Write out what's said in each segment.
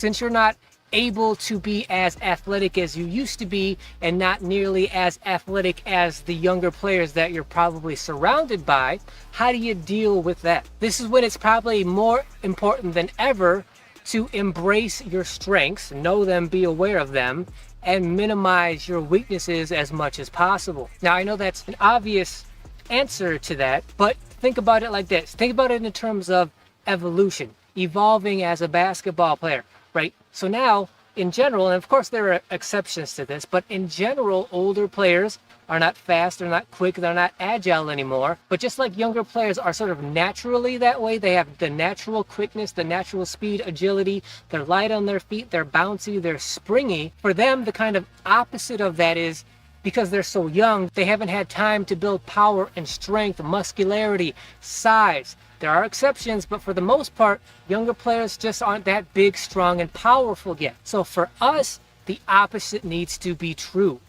Since you're not able to be as athletic as you used to be and not nearly as athletic as the younger players that you're probably surrounded by, how do you deal with that? This is when it's probably more important than ever to embrace your strengths, know them, be aware of them, and minimize your weaknesses as much as possible. Now, I know that's an obvious answer to that, but think about it like this. Think about it in terms of evolution, evolving as a basketball player, right? So now, in general, and of course there are exceptions to this, but in general, older players are not fast, they're not quick, they're not agile anymore. But just like younger players are sort of naturally that way, they have the natural quickness, the natural speed, agility, they're light on their feet, they're bouncy, they're springy. For them, the kind of opposite of that is, because they're so young, they haven't had time to build power and strength, muscularity, size. There are exceptions, but for the most part, younger players just aren't that big, strong, and powerful yet. So for us, the opposite needs to be true,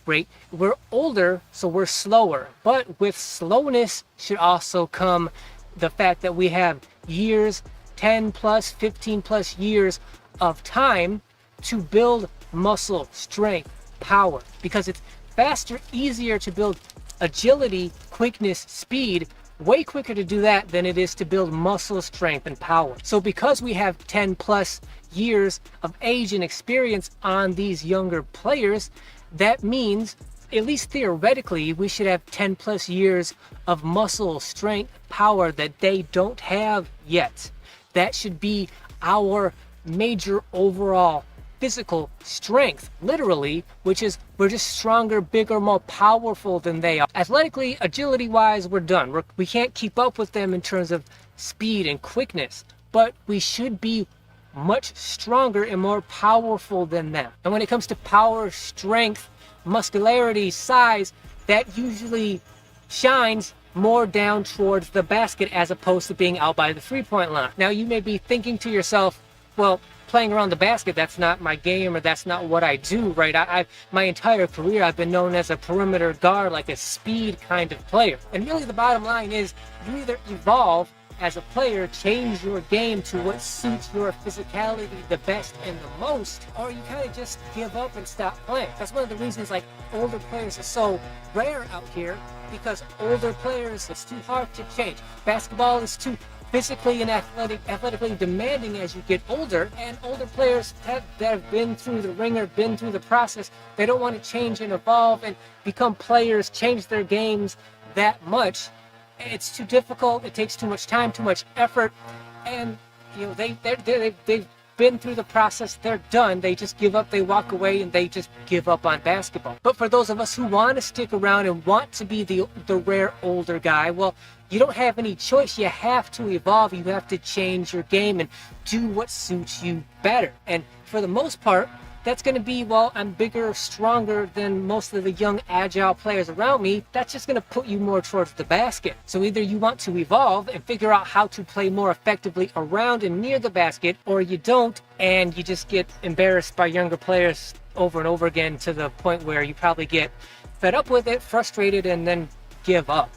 right? We're older, so we're slower. But with slowness should also come the fact that we have years, 10 plus, 15 plus years of time to build muscle, strength, power. Because it's faster, easier to build agility, quickness, speed, way quicker to do that than it is to build muscle strength and power. So because we have 10 plus years of age and experience on these younger players, that means, at least theoretically, we should have 10 plus years of muscle strength, power that they don't have yet. That should be our major overall physical strength, literally, which is we're just stronger, bigger, more powerful than they are. Athletically, agility wise, we're done. We can't keep up with them in terms of speed and quickness, but we should be much stronger and more powerful than them. And when it comes to power, strength, muscularity, size, that usually shines more down towards the basket as opposed to being out by the 3-point line. Now you may be thinking to yourself, well, playing around the basket, that's not my game, or that's not what I do, right? My entire career, I've been known as a perimeter guard, like a speed kind of player. And really the bottom line is, you either evolve as a player, change your game to what suits your physicality the best and the most, or you kind of just give up and stop playing. That's one of the reasons like older players are so rare out here, because older players, it's too hard to change. Basketball is too physically and athletically demanding as you get older, and older players that have been through the ringer, been through the process, they don't want to change and evolve and become players, change their games that much. It's too difficult, it takes too much time, too much effort, and you know they've been through the process, they're done, they just give up, they walk away, and they just give up on basketball. But for those of us who want to stick around and want to be the rare older guy, well, you don't have any choice. You have to evolve, you have to change your game and do what suits you better. And for the most part, that's going to be, well, I'm bigger, stronger than most of the young, agile players around me. That's just going to put you more towards the basket. So either you want to evolve and figure out how to play more effectively around and near the basket, or you don't, and you just get embarrassed by younger players over and over again to the point where you probably get fed up with it, frustrated, and then give up.